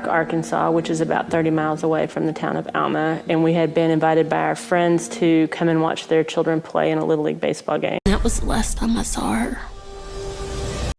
Arkansas, which is about 30 miles away from the town of Alma, and we had been invited by our friends to come and watch their children play in a Little League baseball game. That was the last time I saw her.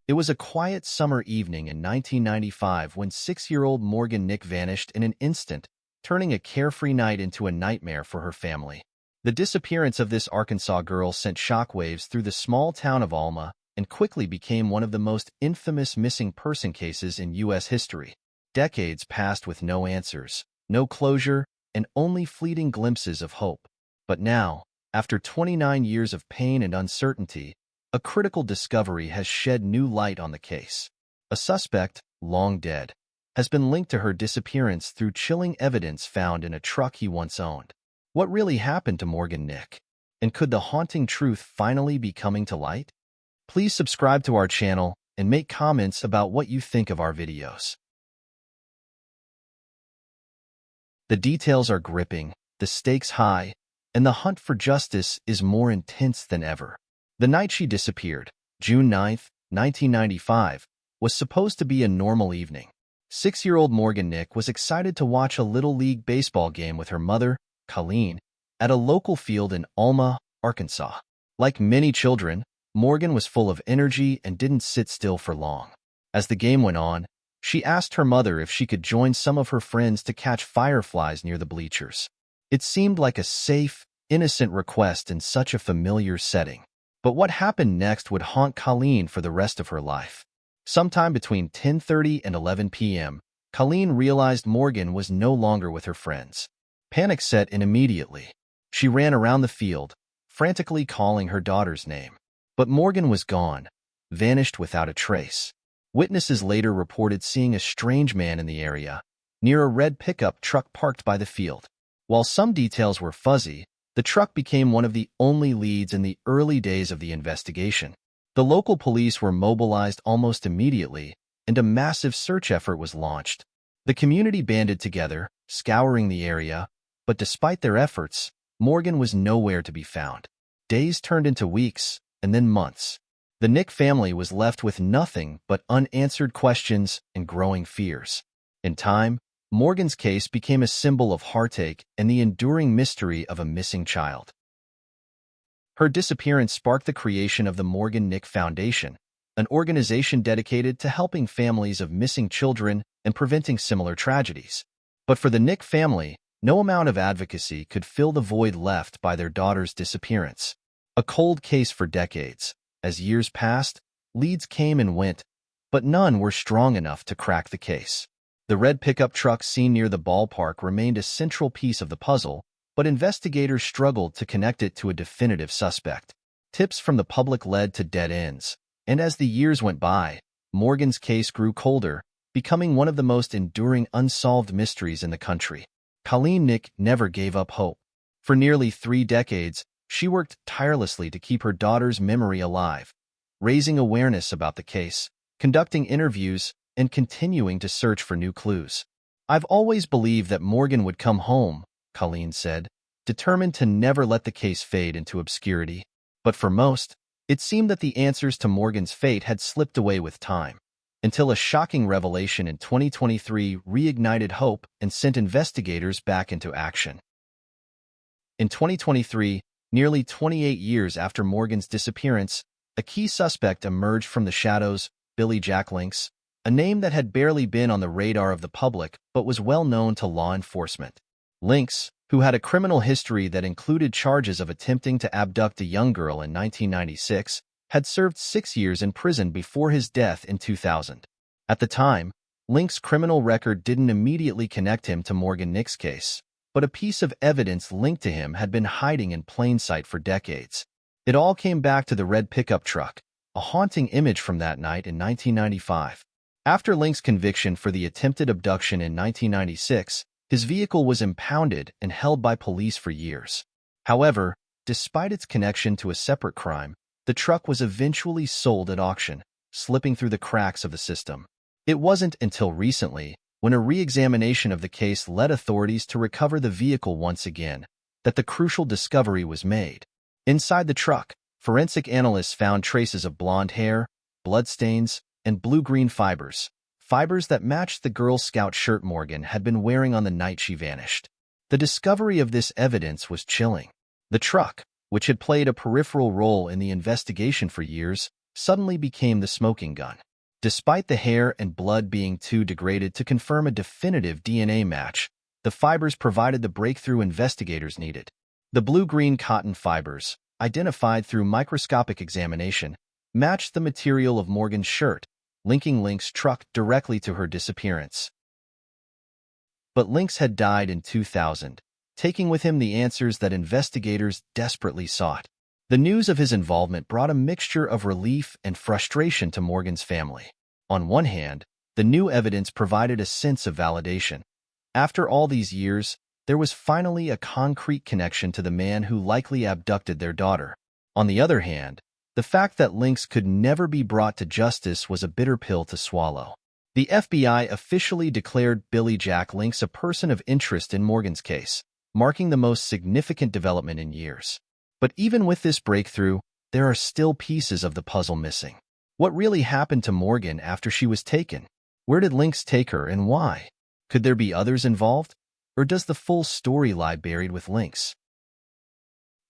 It was a quiet summer evening in 1995 when 6-year-old Morgan Nick vanished in an instant, turning a carefree night into a nightmare for her family. The disappearance of this Arkansas girl sent shockwaves through the small town of Alma and quickly became one of the most infamous missing person cases in U.S. history. Decades passed with no answers, no closure, and only fleeting glimpses of hope. But now, after 29 years of pain and uncertainty, a critical discovery has shed new light on the case. A suspect, long dead, has been linked to her disappearance through chilling evidence found in a truck he once owned. What really happened to Morgan Nick? And could the haunting truth finally be coming to light? Please subscribe to our channel and make comments about what you think of our videos. The details are gripping, the stakes high, and the hunt for justice is more intense than ever. The night she disappeared, June 9, 1995, was supposed to be a normal evening. 6-year-old Morgan Nick was excited to watch a Little League baseball game with her mother, Colleen, at a local field in Alma, Arkansas. Like many children, Morgan was full of energy and didn't sit still for long. As the game went on, she asked her mother if she could join some of her friends to catch fireflies near the bleachers. It seemed like a safe, innocent request in such a familiar setting. But what happened next would haunt Colleen for the rest of her life. Sometime between 10:30 and 11 p.m., Colleen realized Morgan was no longer with her friends. Panic set in immediately. She ran around the field, frantically calling her daughter's name. But Morgan was gone, vanished without a trace. Witnesses later reported seeing a strange man in the area, near a red pickup truck parked by the field. While some details were fuzzy, the truck became one of the only leads in the early days of the investigation. The local police were mobilized almost immediately, and a massive search effort was launched. The community banded together, scouring the area, but despite their efforts, Morgan was nowhere to be found. Days turned into weeks, and then months. The Nick family was left with nothing but unanswered questions and growing fears. In time, Morgan's case became a symbol of heartache and the enduring mystery of a missing child. Her disappearance sparked the creation of the Morgan Nick Foundation, an organization dedicated to helping families of missing children and preventing similar tragedies. But for the Nick family, no amount of advocacy could fill the void left by their daughter's disappearance. A cold case for decades. As years passed, leads came and went, but none were strong enough to crack the case. The red pickup truck seen near the ballpark remained a central piece of the puzzle, but investigators struggled to connect it to a definitive suspect. Tips from the public led to dead ends, and as the years went by, Morgan's case grew colder, becoming one of the most enduring unsolved mysteries in the country. Colleen Nick never gave up hope. For nearly 3 decades, she worked tirelessly to keep her daughter's memory alive, raising awareness about the case, conducting interviews, and continuing to search for new clues. "I've always believed that Morgan would come home," Colleen said, determined to never let the case fade into obscurity. But for most, it seemed that the answers to Morgan's fate had slipped away with time, until a shocking revelation in 2023 reignited hope and sent investigators back into action. In 2023, nearly 28 years after Morgan's disappearance, a key suspect emerged from the shadows, Billy Jack Links, a name that had barely been on the radar of the public but was well known to law enforcement. Links, who had a criminal history that included charges of attempting to abduct a young girl in 1996, had served 6 years in prison before his death in 2000. At the time, Links' criminal record didn't immediately connect him to Morgan Nick's case, but a piece of evidence linked to him had been hiding in plain sight for decades. It all came back to the red pickup truck, a haunting image from that night in 1995. After Links' conviction for the attempted abduction in 1996, his vehicle was impounded and held by police for years. However, despite its connection to a separate crime, the truck was eventually sold at auction, slipping through the cracks of the system. It wasn't until recently, when a re-examination of the case led authorities to recover the vehicle once again, that the crucial discovery was made. Inside the truck, forensic analysts found traces of blonde hair, bloodstains, and blue-green fibers, fibers that matched the Girl Scout shirt Morgan had been wearing on the night she vanished. The discovery of this evidence was chilling. The truck, which had played a peripheral role in the investigation for years, suddenly became the smoking gun. Despite the hair and blood being too degraded to confirm a definitive DNA match, the fibers provided the breakthrough investigators needed. The blue-green cotton fibers, identified through microscopic examination, matched the material of Morgan's shirt, linking Link's truck directly to her disappearance. But Lynx had died in 2000, taking with him the answers that investigators desperately sought. The news of his involvement brought a mixture of relief and frustration to Morgan's family. On one hand, the new evidence provided a sense of validation. After all these years, there was finally a concrete connection to the man who likely abducted their daughter. On the other hand, the fact that Lynx could never be brought to justice was a bitter pill to swallow. The FBI officially declared Billy Jack Lynx a person of interest in Morgan's case, marking the most significant development in years. But even with this breakthrough, there are still pieces of the puzzle missing. What really happened to Morgan after she was taken? Where did Lynx take her and why? Could there be others involved? Or does the full story lie buried with Lynx?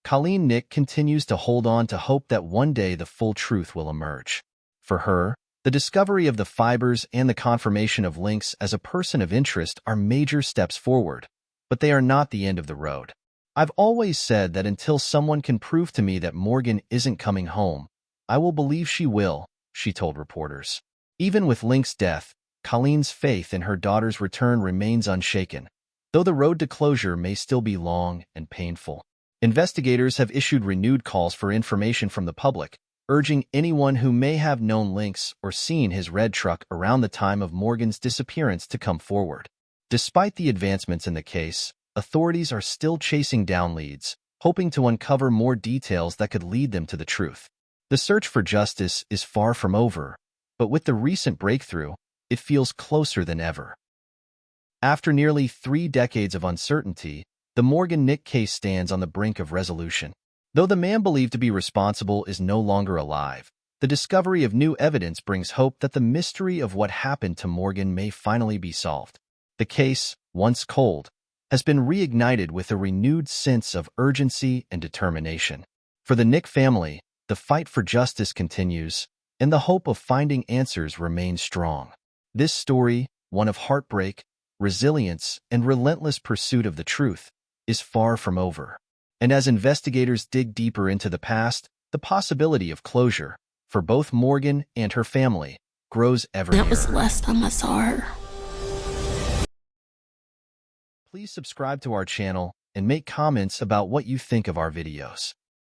Colleen Nick continues to hold on to hope that one day the full truth will emerge. For her, the discovery of the fibers and the confirmation of Lynx as a person of interest are major steps forward, but they are not the end of the road. I've always said that until someone can prove to me that Morgan isn't coming home, I will believe she will, she told reporters. Even with Lynx's death, Colleen's faith in her daughter's return remains unshaken, though the road to closure may still be long and painful. Investigators have issued renewed calls for information from the public, urging anyone who may have known Lynx or seen his red truck around the time of Morgan's disappearance to come forward. Despite the advancements in the case, authorities are still chasing down leads, hoping to uncover more details that could lead them to the truth. The search for justice is far from over, but with the recent breakthrough, it feels closer than ever. After nearly 3 decades of uncertainty, the Morgan Nick case stands on the brink of resolution. Though the man believed to be responsible is no longer alive, the discovery of new evidence brings hope that the mystery of what happened to Morgan may finally be solved. The case, once cold, has been reignited with a renewed sense of urgency and determination. For the Nick family, the fight for justice continues, and the hope of finding answers remains strong. This story, one of heartbreak, resilience, and relentless pursuit of the truth, is far from over. And as investigators dig deeper into the past, the possibility of closure, for both Morgan and her family, grows ever nearer. That was the last time I saw her. Please subscribe to our channel and make comments about what you think of our videos.